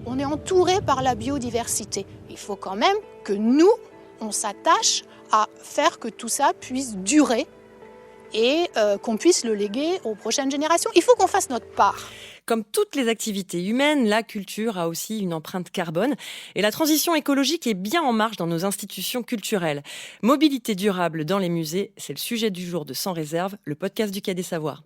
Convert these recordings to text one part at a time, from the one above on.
on est entouré par la biodiversité. Il faut quand même que nous, on s'attache à faire que tout ça puisse durer et qu'on puisse le léguer aux prochaines générations. Il faut qu'on fasse notre part. Comme toutes les activités humaines, la culture a aussi une empreinte carbone. Et la transition écologique est bien en marche dans nos institutions culturelles. Mobilité durable dans les musées, c'est le sujet du jour de Sans réserve, le podcast du Quai des Savoirs.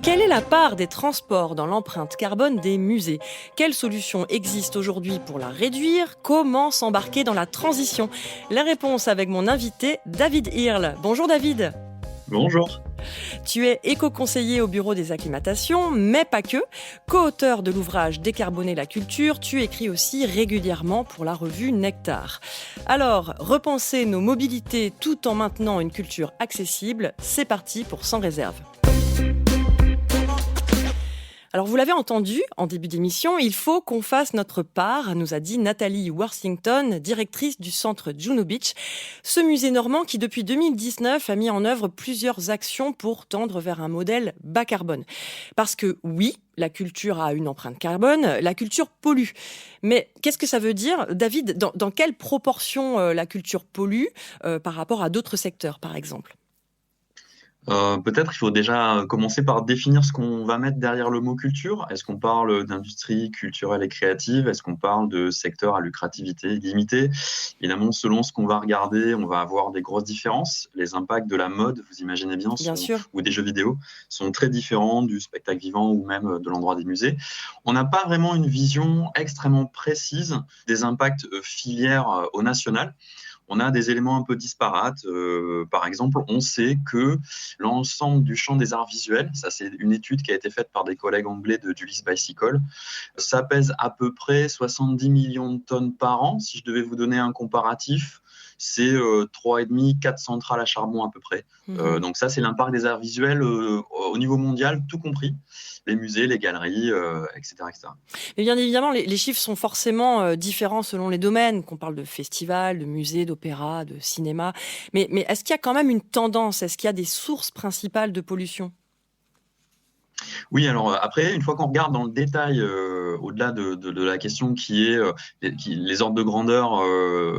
Quelle est la part des transports dans l'empreinte carbone des musées ? Quelles solutions existent aujourd'hui pour la réduire ? Comment s'embarquer dans la transition ? La réponse avec mon invité, David Hirle. Bonjour David. Bonjour. Tu es éco-conseiller au bureau des acclimatations, mais pas que. Co-auteur de l'ouvrage Décarboner la culture, tu écris aussi régulièrement pour la revue Nectar. Alors, repenser nos mobilités tout en maintenant une culture accessible, c'est parti pour Sans réserve. Alors, vous l'avez entendu en début d'émission, il faut qu'on fasse notre part, nous a dit Nathalie Worthington, directrice du centre Juno Beach, ce musée normand qui, depuis 2019, a mis en œuvre plusieurs actions pour tendre vers un modèle bas carbone. Parce que oui, la culture a une empreinte carbone, la culture pollue. Mais qu'est-ce que ça veut dire, David ? Dans quelle proportion la culture pollue par rapport à d'autres secteurs, par exemple ? Peut-être il faut déjà commencer par définir ce qu'on va mettre derrière le mot culture. Est-ce qu'on parle d'industrie culturelle et créative ? Est-ce qu'on parle de secteur à lucrativité limitée ? Évidemment, selon ce qu'on va regarder, on va avoir des grosses différences. Les impacts de la mode, vous imaginez bien, ou des jeux vidéo, sont très différents du spectacle vivant ou même de l'endroit des musées. On n'a pas vraiment une vision extrêmement précise des impacts filières au national. On a des éléments un peu disparates. Par exemple, on sait que l'ensemble du champ des arts visuels, ça c'est une étude qui a été faite par des collègues anglais de Dulles Bicycle, ça pèse à peu près 70 millions de tonnes par an. Si je devais vous donner un comparatif, c'est 3,5, 4 centrales à charbon à peu près. Donc ça, c'est l'impact des arts visuels au niveau mondial, tout compris. Les musées, les galeries, etc., etc. Mais bien évidemment, les chiffres sont forcément différents selon les domaines, qu'on parle de festivals, de musées, d'opéra, de cinéma. Mais est-ce qu'il y a quand même une tendance ? Est-ce qu'il y a des sources principales de pollution ? Oui, alors après, une fois qu'on regarde dans le détail, au-delà de la question qui est les ordres de grandeur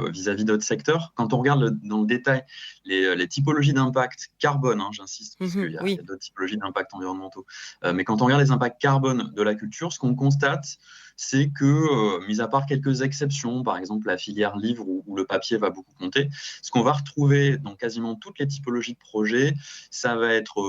vis-à-vis d'autres secteurs, quand on regarde dans le détail les typologies d'impact carbone, j'insiste, parce qu'il y a d'autres typologies d'impact environnementaux, mais quand on regarde les impacts carbone de la culture, ce qu'on constate, c'est que, mis à part quelques exceptions, par exemple la filière livre où le papier va beaucoup compter, ce qu'on va retrouver dans quasiment toutes les typologies de projets, ça va être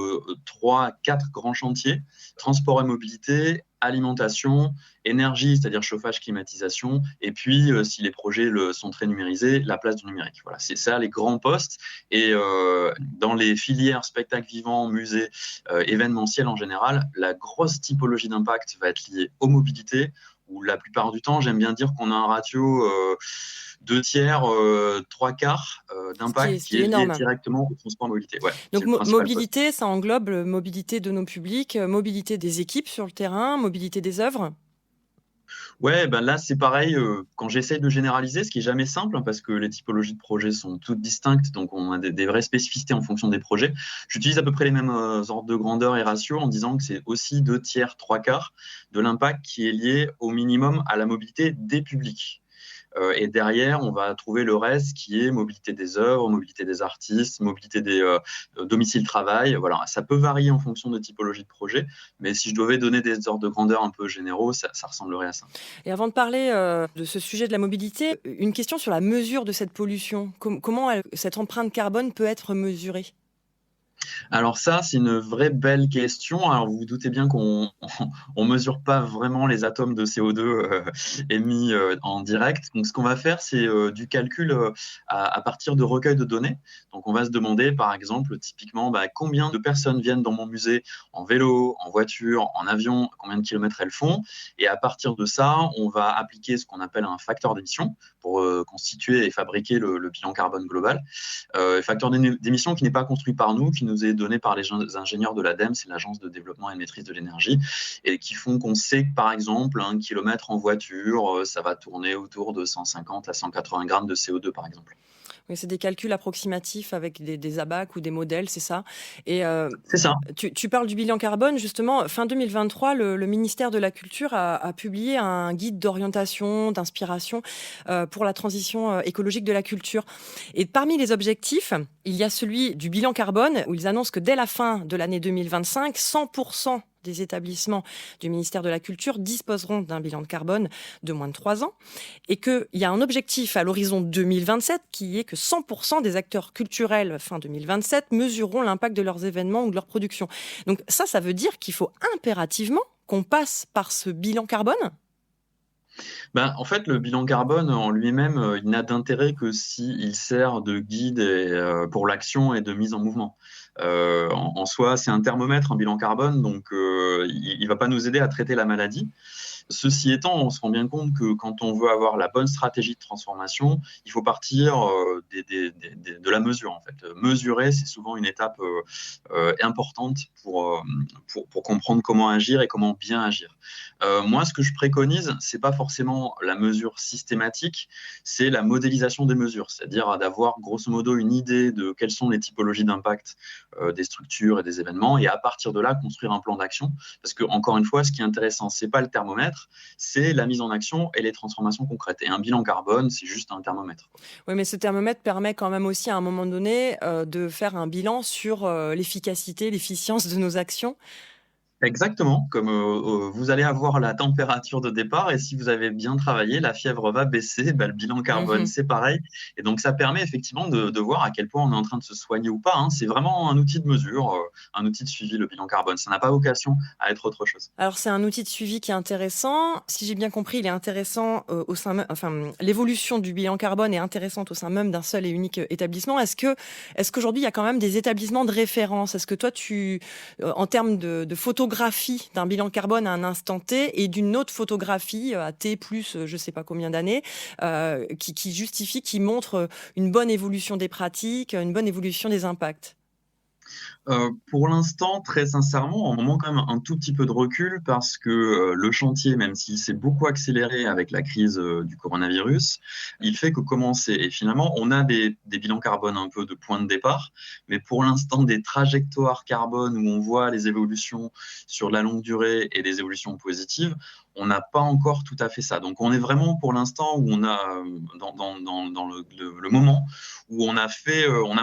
3-4 grands chantiers: transport et mobilité, alimentation, énergie, c'est-à-dire chauffage, climatisation, et puis, si les projets sont très numérisés, la place du numérique. Voilà, c'est ça les grands postes. Et dans les filières spectacle vivant, musée, événementiel en général, la grosse typologie d'impact va être liée aux mobilités, où la plupart du temps, j'aime bien dire qu'on a un ratio 2 tiers, 3 quarts d'impact qui est lié directement au transport mobilité. Ouais, donc mobilité, ça englobe mobilité de nos publics, mobilité des équipes sur le terrain, mobilité des œuvres. Ouais, ben là c'est pareil, quand j'essaye de généraliser, ce qui est jamais simple, parce que les typologies de projets sont toutes distinctes, donc on a des vraies spécificités en fonction des projets. J'utilise à peu près les mêmes ordres de grandeur et ratios en disant que c'est aussi 2 tiers, 3 quarts de l'impact qui est lié au minimum à la mobilité des publics. Et derrière, on va trouver le reste qui est mobilité des œuvres, mobilité des artistes, mobilité des domiciles-travail. Voilà, ça peut varier en fonction de typologie de projet, mais si je devais donner des ordres de grandeur un peu généraux, ça ressemblerait à ça. Et avant de parler de ce sujet de la mobilité, une question sur la mesure de cette pollution. Comment cette empreinte carbone peut être mesurée ? Alors ça, c'est une vraie belle question. Alors vous vous doutez bien qu'on on mesure pas vraiment les atomes de CO2 émis en direct. Donc ce qu'on va faire, c'est du calcul à partir de recueils de données. Donc on va se demander, par exemple, typiquement, combien de personnes viennent dans mon musée en vélo, en voiture, en avion, combien de kilomètres elles font. Et à partir de ça, on va appliquer ce qu'on appelle un facteur d'émission pour constituer et fabriquer le bilan carbone global. Facteur d'émission qui n'est pas construit par nous, qui nous est donné par les ingénieurs de l'ADEME, c'est l'Agence de développement et de maîtrise de l'énergie, et qui font qu'on sait que, par exemple, 1 kilomètre en voiture, ça va tourner autour de 150 à 180 grammes de CO2, par exemple. Oui, c'est des calculs approximatifs avec des abacs ou des modèles, c'est ça. Et C'est ça. tu parles du bilan carbone, justement. Fin 2023, le ministère de la Culture a publié un guide d'orientation, d'inspiration pour la transition écologique de la culture. Et parmi les objectifs, il y a celui du bilan carbone, où ils annoncent que dès la fin de l'année 2025, 100% des établissements du ministère de la Culture disposeront d'un bilan de carbone de moins de 3 ans et qu'il y a un objectif à l'horizon 2027 qui est que 100% des acteurs culturels fin 2027 mesureront l'impact de leurs événements ou de leur production. Donc ça veut dire qu'il faut impérativement qu'on passe par ce bilan carbone. En fait, le bilan carbone en lui-même, il n'a d'intérêt que s'il sert de guide pour l'action et de mise en mouvement. En soi, c'est un thermomètre, un bilan carbone, donc il ne va pas nous aider à traiter la maladie. Ceci étant, on se rend bien compte que quand on veut avoir la bonne stratégie de transformation, il faut partir de la mesure. En fait. Mesurer, c'est souvent une étape importante pour comprendre comment agir et comment bien agir. Moi, ce que je préconise, c'est pas forcément la mesure systématique, c'est la modélisation des mesures, c'est-à-dire d'avoir grosso modo une idée de quelles sont les typologies d'impact des structures et des événements, et à partir de là, construire un plan d'action. Parce que, encore une fois, ce qui est intéressant, c'est pas le thermomètre, c'est la mise en action et les transformations concrètes. Et un bilan carbone, c'est juste un thermomètre. Oui, mais ce thermomètre permet quand même aussi, à un moment donné, de faire un bilan sur l'efficacité, l'efficience de nos actions. Exactement, comme vous allez avoir la température de départ et si vous avez bien travaillé, la fièvre va baisser, le bilan carbone, c'est pareil. Et donc, ça permet effectivement de voir à quel point on est en train de se soigner ou pas. Hein. C'est vraiment un outil de mesure, un outil de suivi, le bilan carbone. Ça n'a pas vocation à être autre chose. Alors, c'est un outil de suivi qui est intéressant. Si j'ai bien compris, il est intéressant au sein, l'évolution du bilan carbone est intéressante au sein même d'un seul et unique établissement. Est-ce qu'aujourd'hui, il y a quand même des établissements de référence? Est-ce que toi, en termes de photographie d'un bilan carbone à un instant T et d'une autre photographie à T plus je ne sais pas combien d'années, qui justifie, qui montre une bonne évolution des pratiques, une bonne évolution des impacts? Pour l'instant, très sincèrement, on manque quand même un tout petit peu de recul parce que le chantier, même s'il s'est beaucoup accéléré avec la crise du coronavirus, il fait que commencer. Et finalement, on a des bilans carbone un peu de point de départ, mais pour l'instant, des trajectoires carbone où on voit les évolutions sur la longue durée et des évolutions positives, on n'a pas encore tout à fait ça. Donc, on est vraiment pour l'instant où on a dans le moment où on a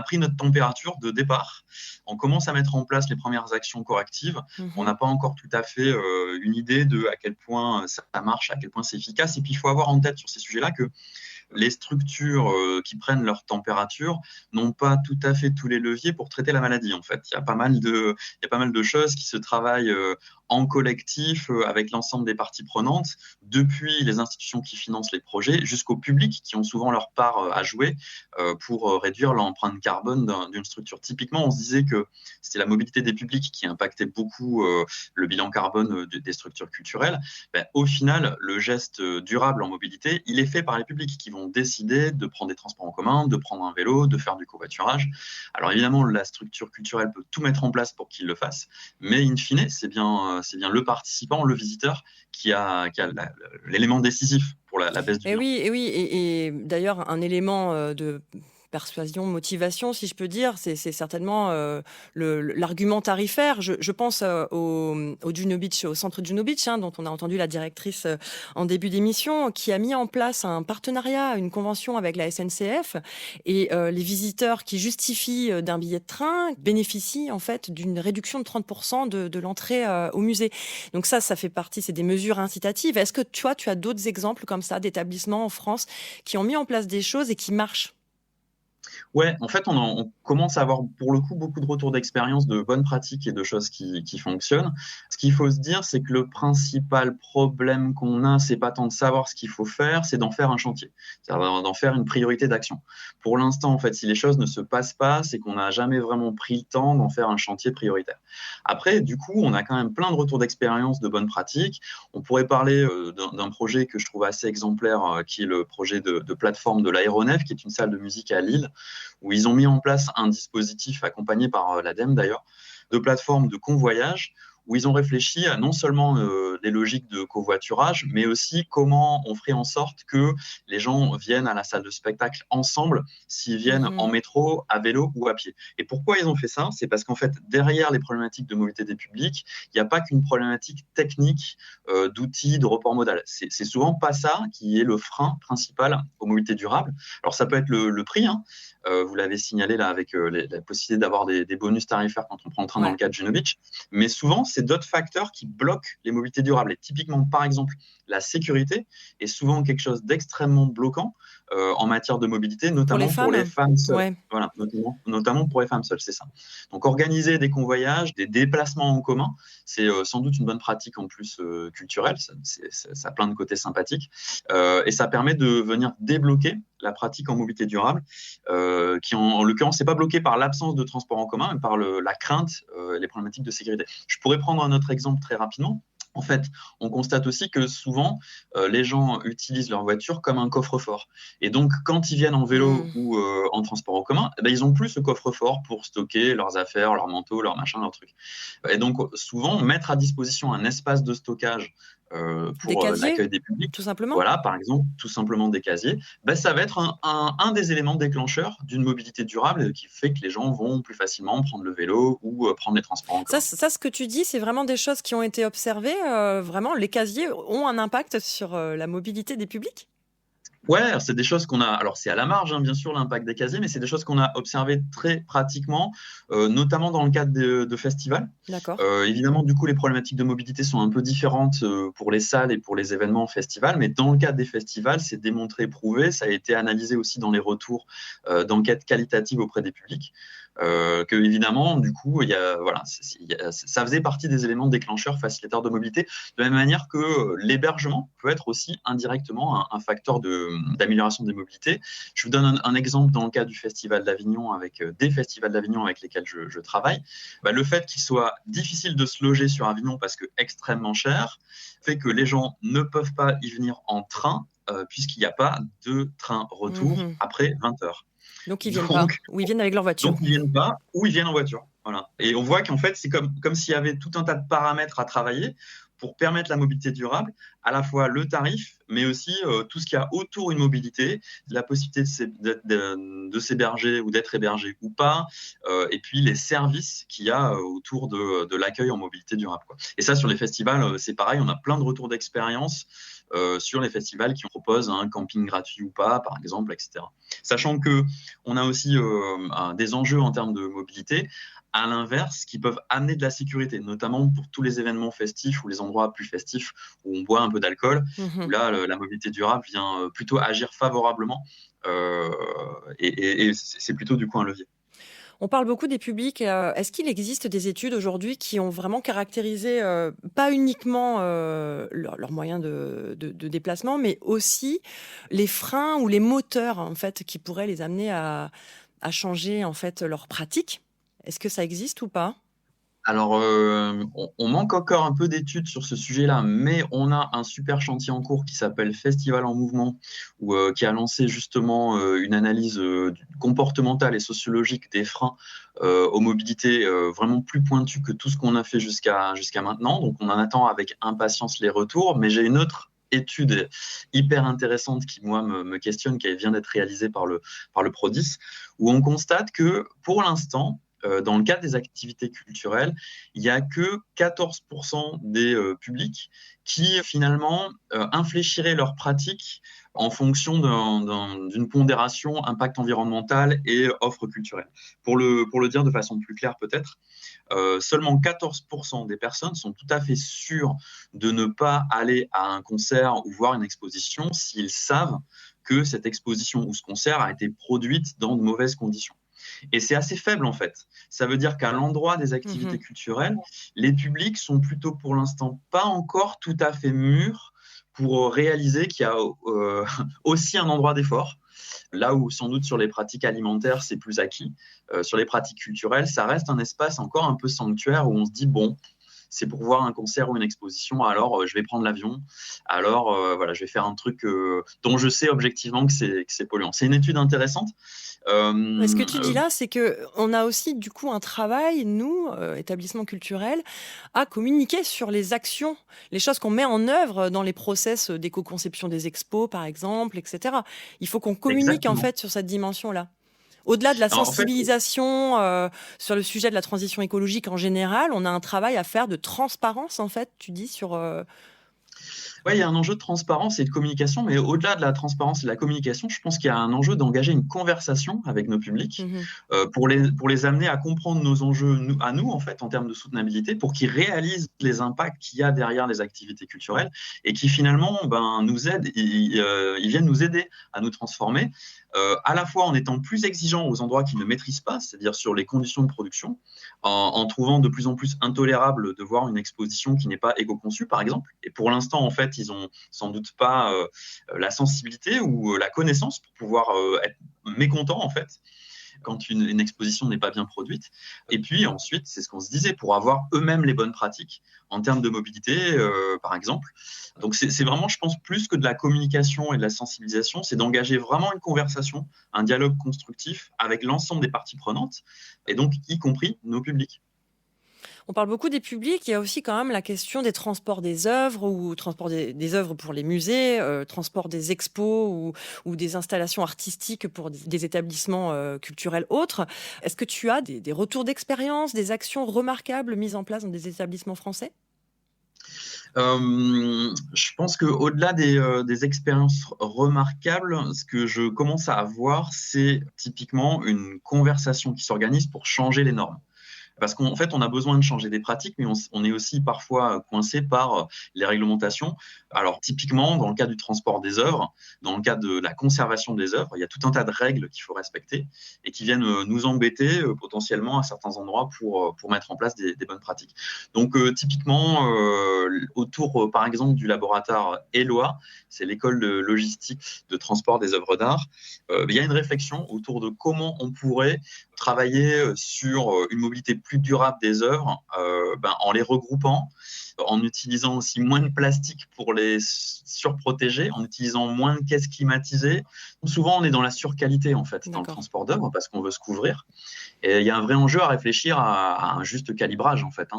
pris notre température de départ. On commence à mettre en place les premières actions correctives. On n'a pas encore tout à fait une idée de à quel point ça marche, à quel point c'est efficace. Et puis, il faut avoir en tête sur ces sujets-là que les structures qui prennent leur température n'ont pas tout à fait tous les leviers pour traiter la maladie. En fait, il y a pas mal de choses qui se travaillent en collectif avec l'ensemble des parties prenantes, depuis les institutions qui financent les projets jusqu'au public qui ont souvent leur part à jouer pour réduire l'empreinte carbone d'une structure. Typiquement, on se disait que c'était la mobilité des publics qui impactait beaucoup le bilan carbone des structures culturelles. Au final, le geste durable en mobilité, il est fait par les publics qui vont décider de prendre des transports en commun, de prendre un vélo, de faire du covoiturage. Alors évidemment, la structure culturelle peut tout mettre en place pour qu'il le fasse, mais in fine, c'est bien le participant, le visiteur qui a l'élément décisif pour la baisse du bilan. Et d'ailleurs, un élément de persuasion, motivation, si je peux dire, c'est certainement l'argument tarifaire. Je pense au Juno Beach, au centre Juno Beach, dont on a entendu la directrice en début d'émission, qui a mis en place un partenariat, une convention avec la SNCF, et les visiteurs qui justifient d'un billet de train bénéficient en fait d'une réduction de 30% de l'entrée au musée. Donc ça fait partie, c'est des mesures incitatives. Est-ce que tu as d'autres exemples comme ça d'établissements en France qui ont mis en place des choses et qui marchent? Ouais, en fait, on commence à avoir pour le coup beaucoup de retours d'expérience, de bonnes pratiques et de choses qui fonctionnent. Ce qu'il faut se dire, c'est que le principal problème qu'on a, c'est pas tant de savoir ce qu'il faut faire, c'est d'en faire un chantier, c'est-à-dire d'en faire une priorité d'action. Pour l'instant, en fait, si les choses ne se passent pas, c'est qu'on n'a jamais vraiment pris le temps d'en faire un chantier prioritaire. Après, du coup, on a quand même plein de retours d'expérience, de bonnes pratiques. On pourrait parler d'un projet que je trouve assez exemplaire, qui est le projet de plateforme de l'Aéronef, qui est une salle de musique à Lille, où ils ont mis en place un dispositif accompagné par l'ADEME d'ailleurs, de plateforme de convoyage, où ils ont réfléchi à non seulement des logiques de covoiturage, mais aussi comment on ferait en sorte que les gens viennent à la salle de spectacle ensemble s'ils viennent en métro, à vélo ou à pied. Et pourquoi ils ont fait ça? C'est parce qu'en fait, derrière les problématiques de mobilité des publics, il n'y a pas qu'une problématique technique d'outils, de report modal. C'est souvent pas ça qui est le frein principal aux mobilités durables. Alors ça peut être le prix, hein. Vous l'avez signalé là avec la possibilité d'avoir des bonus tarifaires quand on prend le train dans le cas de Juno Beach. Mais souvent, c'est d'autres facteurs qui bloquent les mobilités durables. Et typiquement, par exemple, la sécurité est souvent quelque chose d'extrêmement bloquant en matière de mobilité, notamment pour les femmes seules. Ouais. Voilà, notamment pour les femmes seules, c'est ça. Donc, organiser des convoyages, des déplacements en commun, c'est sans doute une bonne pratique en plus culturelle. Ça a plein de côtés sympathiques. Et ça permet de venir débloquer la pratique en mobilité durable, qui en l'occurrence, n'est pas bloquée par l'absence de transport en commun, mais par la crainte, les problématiques de sécurité. Je pourrais prendre un autre exemple très rapidement. En fait, on constate aussi que souvent, les gens utilisent leur voiture comme un coffre-fort. Et donc, quand ils viennent en vélo ou en transport en commun, ils n'ont plus ce coffre-fort pour stocker leurs affaires, leurs manteaux, leurs machins, leurs trucs. Et donc, souvent, mettre à disposition un espace de stockage pour l'accueil des publics, tout simplement. Voilà, par exemple, tout simplement des casiers, ça va être un des éléments déclencheurs d'une mobilité durable qui fait que les gens vont plus facilement prendre le vélo ou prendre les transports en commun. Ça, ce que tu dis, c'est vraiment des choses qui ont été observées. Vraiment, les casiers ont un impact sur la mobilité des publics? Ouais, c'est des choses qu'on a. Alors, c'est à la marge, hein, bien sûr, l'impact des casiers, mais c'est des choses qu'on a observées très pratiquement, notamment dans le cadre de festivals. D'accord. Évidemment, du coup, les problématiques de mobilité sont un peu différentes pour les salles et pour les événements festivals, mais dans le cadre des festivals, c'est démontré, prouvé. Ça a été analysé aussi dans les retours d'enquêtes qualitatives auprès des publics. Que évidemment, du coup, ça faisait partie des éléments déclencheurs, facilitateurs de mobilité, de la même manière que l'hébergement peut être aussi indirectement un facteur d'amélioration des mobilités. Je vous donne un exemple dans le cas du Festival d'Avignon, avec des festivals d'Avignon avec lesquels je travaille. Le fait qu'il soit difficile de se loger sur Avignon parce que extrêmement cher fait que les gens ne peuvent pas y venir en train puisqu'il n'y a pas de train retour après 20 heures. Donc, ils viennent pas, ou ils viennent avec leur voiture. Donc, ils viennent pas, ou ils viennent en voiture. Voilà. Et on voit qu'en fait, c'est comme s'il y avait tout un tas de paramètres à travailler pour permettre la mobilité durable, à la fois le tarif, mais aussi tout ce qu'il y a autour d'une mobilité, la possibilité de s'héberger ou d'être hébergé ou pas, et puis les services qu'il y a autour de l'accueil en mobilité durable, quoi. Et ça, sur les festivals, c'est pareil, on a plein de retours d'expérience sur les festivals qui proposent un camping gratuit ou pas, par exemple, etc. Sachant qu'on a aussi des enjeux en termes de mobilité, à l'inverse, qui peuvent amener de la sécurité, notamment pour tous les événements festifs ou les endroits plus festifs où on boit un peu d'alcool, où là, la mobilité durable vient plutôt agir favorablement, et c'est plutôt du coup un levier. On parle beaucoup des publics. Est-ce qu'il existe des études aujourd'hui qui ont vraiment caractérisé pas uniquement leurs moyens de déplacement, mais aussi les freins ou les moteurs en fait qui pourraient les amener à changer en fait leur pratique? Est-ce que ça existe ou pas? Alors, on manque encore un peu d'études sur ce sujet-là, mais on a un super chantier en cours qui s'appelle Festival en mouvement, qui a lancé justement une analyse comportementale et sociologique des freins aux mobilités vraiment plus pointue que tout ce qu'on a fait jusqu'à maintenant. Donc, on en attend avec impatience les retours, mais j'ai une autre étude hyper intéressante qui, moi, me questionne, qui vient d'être réalisée par le Prodis, où on constate que, pour l'instant, dans le cadre des activités culturelles, il n'y a que 14% des publics qui finalement infléchiraient leurs pratiques en fonction d'une pondération impact environnemental et offre culturelle. Pour le dire de façon plus claire peut-être, seulement 14% des personnes sont tout à fait sûres de ne pas aller à un concert ou voir une exposition s'ils savent que cette exposition ou ce concert a été produite dans de mauvaises conditions. Et c'est assez faible en fait. Ça veut dire qu'à l'endroit des activités culturelles, les publics sont plutôt pour l'instant pas encore tout à fait mûrs pour réaliser qu'il y a aussi un endroit d'effort. Là où sans doute sur les pratiques alimentaires, c'est plus acquis. Sur les pratiques culturelles, ça reste un espace encore un peu sanctuaire où on se dit, bon, c'est pour voir un concert ou une exposition, alors je vais prendre l'avion, alors voilà, je vais faire un truc dont je sais objectivement que c'est polluant. C'est une étude intéressante. Ce que tu dis là, c'est qu'on a aussi du coup un travail, nous, établissements culturels, à communiquer sur les actions, les choses qu'on met en œuvre dans les process d'éco-conception des expos, par exemple, etc. Il faut qu'on communique en fait sur cette dimension-là. Au-delà de la sensibilisation sur le sujet de la transition écologique en général, on a un travail à faire de transparence, en fait, tu dis, sur... Oui, il y a un enjeu de transparence et de communication, mais au-delà de la transparence et de la communication, je pense qu'il y a un enjeu d'engager une conversation avec nos publics pour les amener à comprendre nos enjeux à nous, en fait, en termes de soutenabilité, pour qu'ils réalisent les impacts qu'il y a derrière les activités culturelles et qui finalement nous aident, ils viennent nous aider à nous transformer, à la fois en étant plus exigeants aux endroits qu'ils ne maîtrisent pas, c'est-à-dire sur les conditions de production, en trouvant de plus en plus intolérable de voir une exposition qui n'est pas éco-conçue, par exemple. Et pour l'instant, en fait, ils n'ont sans doute pas la sensibilité ou la connaissance pour pouvoir être mécontents, en fait, quand une exposition n'est pas bien produite. Et puis ensuite, c'est ce qu'on se disait, pour avoir eux-mêmes les bonnes pratiques en termes de mobilité, par exemple. Donc c'est vraiment, je pense, plus que de la communication et de la sensibilisation, c'est d'engager vraiment une conversation, un dialogue constructif avec l'ensemble des parties prenantes, et donc y compris nos publics. On parle beaucoup des publics, il y a aussi quand même la question des transports des œuvres ou transport des œuvres pour les musées, transport des expos ou des installations artistiques pour des établissements culturels autres. Est-ce que tu as des retours d'expérience, des actions remarquables mises en place dans des établissements français ? Je pense qu'au-delà des expériences remarquables, ce que je commence à voir, c'est typiquement une conversation qui s'organise pour changer les normes. Parce qu'en fait, on a besoin de changer des pratiques, mais on est aussi parfois coincé par les réglementations. Alors, typiquement, dans le cas du transport des œuvres, dans le cas de la conservation des œuvres, il y a tout un tas de règles qu'il faut respecter et qui viennent nous embêter potentiellement à certains endroits pour mettre en place des bonnes pratiques. Donc, typiquement, autour, par exemple, du laboratoire ELOA, c'est l'école de logistique de transport des œuvres d'art, il y a une réflexion autour de comment on pourrait travailler sur une mobilité plus durable des œuvres en les regroupant, en utilisant aussi moins de plastique pour les surprotéger, en utilisant moins de caisses climatisées. Souvent, on est dans la surqualité, en fait, dans le transport d'œuvres parce qu'on veut se couvrir. Et il y a un vrai enjeu à réfléchir à un juste calibrage, en fait,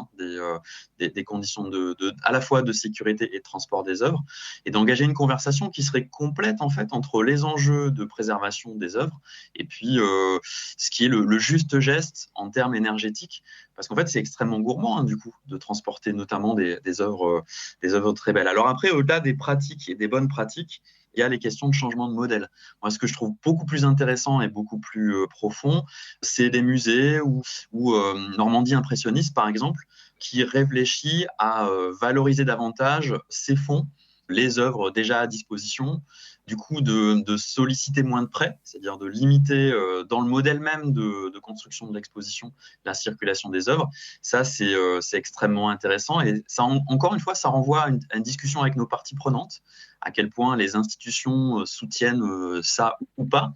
des conditions à la fois de sécurité et de transport des œuvres, et d'engager une conversation qui serait complète, en fait, entre les enjeux de préservation des œuvres et puis ce qui est le juste geste en termes énergétiques. Parce qu'en fait, c'est extrêmement gourmand, du coup, de transporter notamment des œuvres très belles. Alors après, au-delà des pratiques et des bonnes pratiques, il y a les questions de changement de modèle. Moi, ce que je trouve beaucoup plus intéressant et beaucoup plus profond, c'est des musées ou Normandie impressionniste, par exemple, qui réfléchit à valoriser davantage ces fonds, les œuvres déjà à disposition, du coup de solliciter moins de prêts, c'est-à-dire de limiter dans le modèle même de construction de l'exposition la circulation des œuvres. Ça, c'est extrêmement intéressant et ça, encore une fois, ça renvoie à une discussion avec nos parties prenantes, à quel point les institutions soutiennent ça ou pas.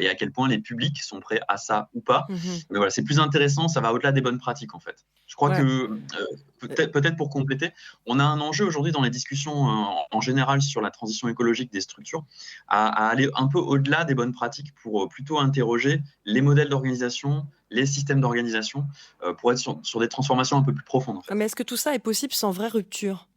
Et à quel point les publics sont prêts à ça ou pas. Mais voilà, c'est plus intéressant, ça va au-delà des bonnes pratiques en fait. Je crois que, peut-être pour compléter, on a un enjeu aujourd'hui dans les discussions en général sur la transition écologique des structures, à aller un peu au-delà des bonnes pratiques pour plutôt interroger les modèles d'organisation, les systèmes d'organisation, pour être sur des transformations un peu plus profondes. En fait. Mais est-ce que tout ça est possible sans vraie rupture ?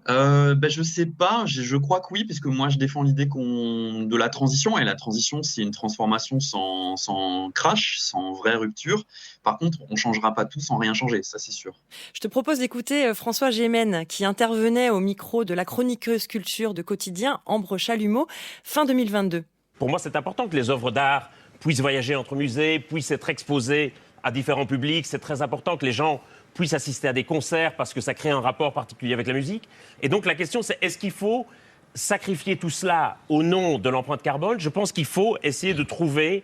Je sais pas, je crois que oui, puisque moi je défends l'idée de la transition, et la transition c'est une transformation sans crash, sans vraie rupture. Par contre, on changera pas tout sans rien changer, ça c'est sûr. Je te propose d'écouter François Gémen qui intervenait au micro de la chroniqueuse culture de Quotidien, Ambre Chalumeau, fin 2022. Pour moi c'est important que les œuvres d'art puissent voyager entre musées, puissent être exposées à différents publics. C'est très important que les gens puissent assister à des concerts parce que ça crée un rapport particulier avec la musique. Et donc la question c'est, est-ce qu'il faut sacrifier tout cela au nom de l'empreinte carbone ? Je pense qu'il faut essayer de trouver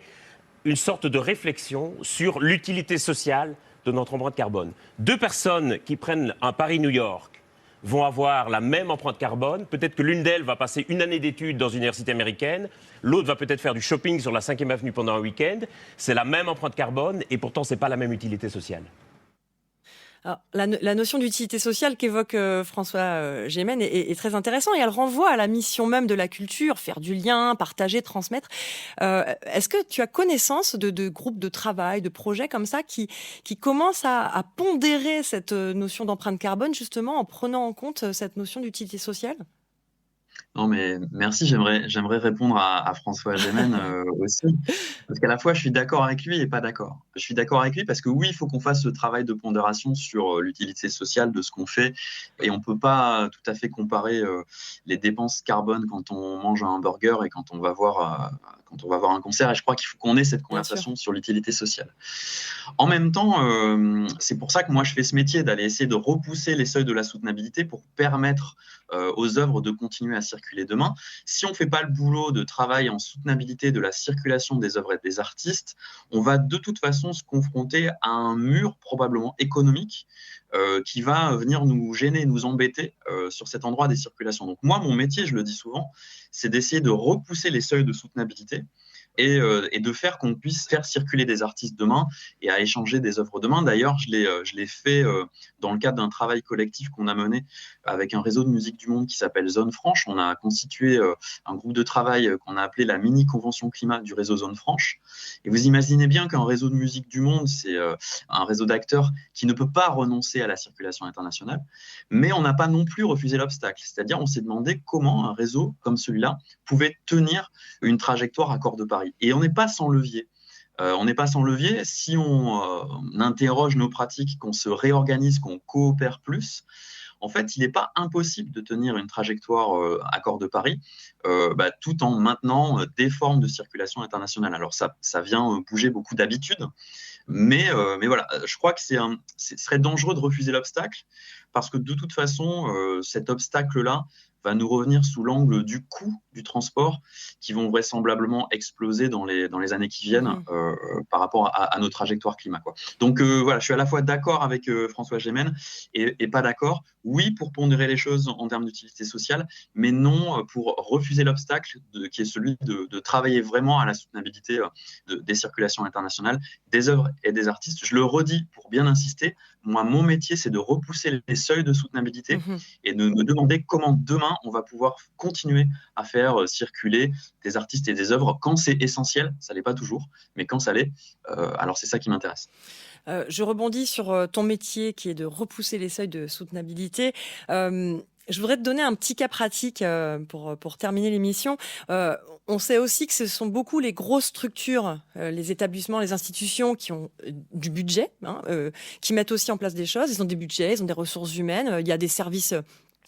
une sorte de réflexion sur l'utilité sociale de notre empreinte carbone. 2 personnes qui prennent un Paris-New York vont avoir la même empreinte carbone. Peut-être que l'une d'elles va passer une année d'études dans une université américaine, l'autre va peut-être faire du shopping sur la 5e avenue pendant un week-end. C'est la même empreinte carbone et pourtant c'est pas la même utilité sociale. Alors, la notion d'utilité sociale qu'évoque François Gémen est très intéressante et elle renvoie à la mission même de la culture, faire du lien, partager, transmettre. Est-ce que tu as connaissance de groupes de travail, de projets comme ça qui commencent à pondérer cette notion d'empreinte carbone justement en prenant en compte cette notion d'utilité sociale? Non, mais merci. J'aimerais répondre à François Gémen aussi. Parce qu'à la fois, je suis d'accord avec lui et pas d'accord. Je suis d'accord avec lui parce que oui, il faut qu'on fasse ce travail de pondération sur l'utilité sociale de ce qu'on fait. Et on ne peut pas tout à fait comparer les dépenses carbone quand on mange un hamburger et quand on va voir un concert. Et je crois qu'il faut qu'on ait cette Bien sûr. conversation sur l'utilité sociale. En même temps, c'est pour ça que moi, je fais ce métier, d'aller essayer de repousser les seuils de la soutenabilité pour permettre aux œuvres de continuer à circuler demain. Si on ne fait pas le boulot de travail en soutenabilité de la circulation des œuvres et des artistes, on va de toute façon se confronter à un mur probablement économique qui va venir nous gêner, nous embêter sur cet endroit des circulations. Donc moi, mon métier, je le dis souvent, c'est d'essayer de repousser les seuils de soutenabilité et de faire qu'on puisse faire circuler des artistes demain et à échanger des œuvres demain. D'ailleurs, je l'ai fait dans le cadre d'un travail collectif qu'on a mené avec un réseau de musique du monde qui s'appelle Zone Franche. On a constitué un groupe de travail qu'on a appelé la mini-convention climat du réseau Zone Franche. Et vous imaginez bien qu'un réseau de musique du monde, c'est un réseau d'acteurs qui ne peut pas renoncer à la circulation internationale, mais on n'a pas non plus refusé l'obstacle. C'est-à-dire, on s'est demandé comment un réseau comme celui-là pouvait tenir une trajectoire accord de Paris. Et on n'est pas sans levier. On n'est pas sans levier si on interroge nos pratiques, qu'on se réorganise, qu'on coopère plus. En fait, il n'est pas impossible de tenir une trajectoire accord de Paris tout en maintenant des formes de circulation internationale. Alors ça vient bouger beaucoup d'habitudes, mais voilà, je crois que ce serait dangereux de refuser l'obstacle parce que de toute façon, cet obstacle-là va nous revenir sous l'angle du coût du transport qui vont vraisemblablement exploser dans les années qui viennent par rapport à nos trajectoires climat, quoi. Donc voilà, je suis à la fois d'accord avec François Gémen et pas d'accord. Oui, pour pondérer les choses en termes d'utilité sociale, mais non pour refuser l'obstacle qui est celui de travailler vraiment à la soutenabilité des circulations internationales, des œuvres et des artistes. Je le redis pour bien insister, moi, mon métier, c'est de repousser les seuils de soutenabilité et de me demander comment demain on va pouvoir continuer à faire circuler des artistes et des œuvres quand c'est essentiel. Ça l'est pas toujours, mais quand ça l'est, alors c'est ça qui m'intéresse. Je rebondis sur ton métier qui est de repousser les seuils de soutenabilité. Je voudrais te donner un petit cas pratique pour terminer l'émission. On sait aussi que ce sont beaucoup les grosses structures, les établissements, les institutions qui ont du budget, qui mettent aussi en place des choses. Ils ont des budgets, ils ont des ressources humaines, il y a des services.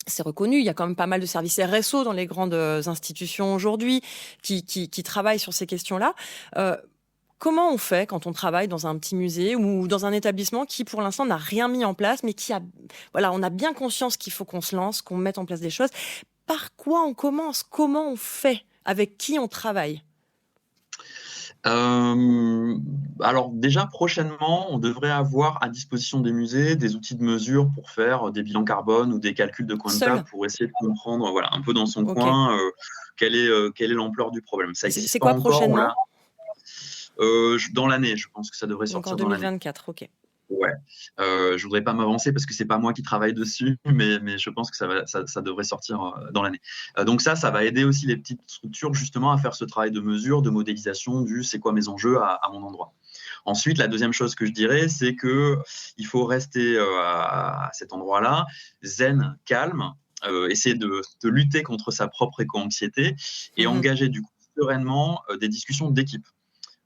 C'est reconnu, il y a quand même pas mal de services RSO dans les grandes institutions aujourd'hui qui travaillent sur ces questions-là. Comment on fait quand on travaille dans un petit musée ou dans un établissement qui, pour l'instant, n'a rien mis en place, mais on a bien conscience qu'il faut qu'on se lance, qu'on mette en place des choses. Par quoi on commence? Comment on fait? Avec qui on travaille? Alors déjà, prochainement, on devrait avoir à disposition des musées des outils de mesure pour faire des bilans carbone ou des calculs de coin de table pour essayer de comprendre, voilà, un peu dans son coin, quelle est l'ampleur du problème. Ça existe c'est pas quoi encore, prochainement? Dans l'année, je pense que ça devrait Donc sortir en dans l'année. 2024, ok. Ouais, je voudrais pas m'avancer parce que c'est pas moi qui travaille dessus, mais je pense que ça devrait sortir dans l'année. Donc ça va aider aussi les petites structures justement à faire ce travail de mesure, de modélisation du c'est quoi mes enjeux à mon endroit. Ensuite, la deuxième chose que je dirais, c'est que il faut rester à cet endroit-là, zen, calme, essayer de lutter contre sa propre éco-anxiété et engager du coup sereinement des discussions d'équipe.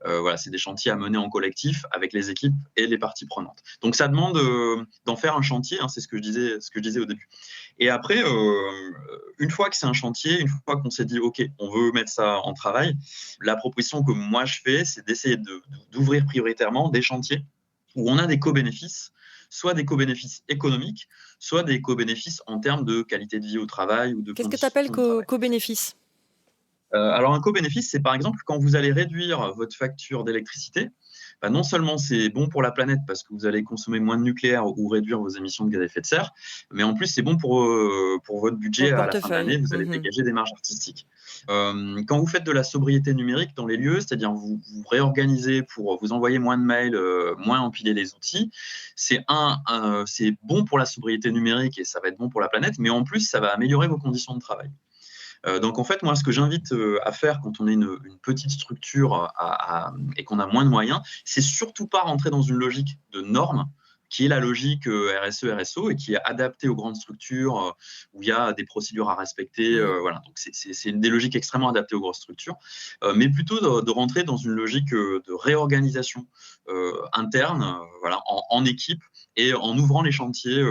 Voilà, c'est des chantiers à mener en collectif avec les équipes et les parties prenantes. Donc ça demande d'en faire un chantier, c'est ce que je disais au début. Et après, une fois que c'est un chantier, une fois qu'on s'est dit ok, on veut mettre ça en travail, la proposition que moi je fais, c'est d'essayer d'ouvrir prioritairement des chantiers où on a des co-bénéfices, soit des co-bénéfices économiques, soit des co-bénéfices en termes de qualité de vie au travail ou de Qu'est-ce que tu appelles co-bénéfice? Alors un co-bénéfice, c'est par exemple quand vous allez réduire votre facture d'électricité, non seulement c'est bon pour la planète parce que vous allez consommer moins de nucléaire ou réduire vos émissions de gaz à effet de serre, mais en plus c'est bon pour votre budget à la fin de l'année, vous allez dégager des marges artistiques. Quand vous faites de la sobriété numérique dans les lieux, c'est-à-dire vous réorganisez pour vous envoyer moins de mails, moins empiler les outils, c'est bon pour la sobriété numérique et ça va être bon pour la planète, mais en plus ça va améliorer vos conditions de travail. Donc en fait, moi, ce que j'invite à faire quand on est une petite structure et qu'on a moins de moyens, c'est surtout pas rentrer dans une logique de normes, qui est la logique RSE, RSO, et qui est adaptée aux grandes structures où il y a des procédures à respecter. Voilà. Donc c'est des logiques extrêmement adaptées aux grosses structures, mais plutôt de rentrer dans une logique de réorganisation interne, voilà, en équipe, et en ouvrant les chantiers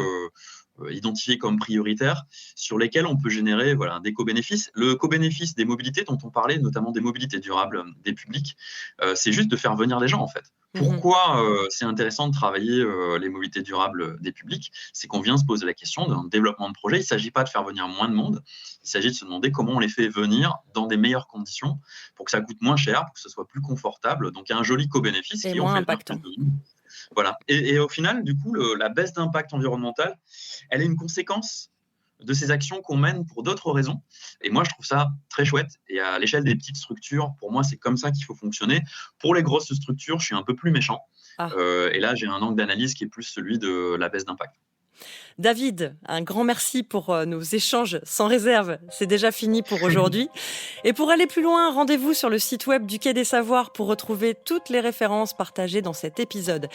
identifiés comme prioritaires, sur lesquels on peut générer des co-bénéfices. Le co-bénéfice des mobilités dont on parlait, notamment des mobilités durables des publics, c'est juste de faire venir les gens, en fait. Pourquoi c'est intéressant de travailler les mobilités durables des publics? C'est qu'on vient se poser la question d'un développement de projet. Il ne s'agit pas de faire venir moins de monde, il s'agit de se demander comment on les fait venir dans des meilleures conditions pour que ça coûte moins cher, pour que ce soit plus confortable. Donc il y a un joli co-bénéfice et qui moins en fait impactant. Voilà. Et au final, du coup, la baisse d'impact environnemental, elle est une conséquence de ces actions qu'on mène pour d'autres raisons. Et moi, je trouve ça très chouette. Et à l'échelle des petites structures, pour moi, c'est comme ça qu'il faut fonctionner. Pour les grosses structures, je suis un peu plus méchant. Et là, j'ai un angle d'analyse qui est plus celui de la baisse d'impact. David, un grand merci pour nos échanges sans réserve. C'est déjà fini pour aujourd'hui. Et pour aller plus loin, rendez-vous sur le site web du Quai des Savoirs pour retrouver toutes les références partagées dans cet épisode.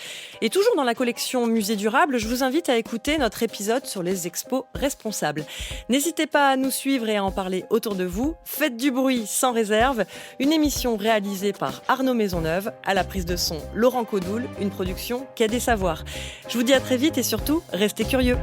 Et toujours dans la collection Musée Durable, je vous invite à écouter notre épisode sur les expos responsables. N'hésitez pas à nous suivre et à en parler autour de vous. Faites du bruit sans réserve, une émission réalisée par Arnaud Maisonneuve, à la prise de son Laurent Codoul, une production Quai des Savoirs. Je vous dis à très vite et surtout, restez curieux.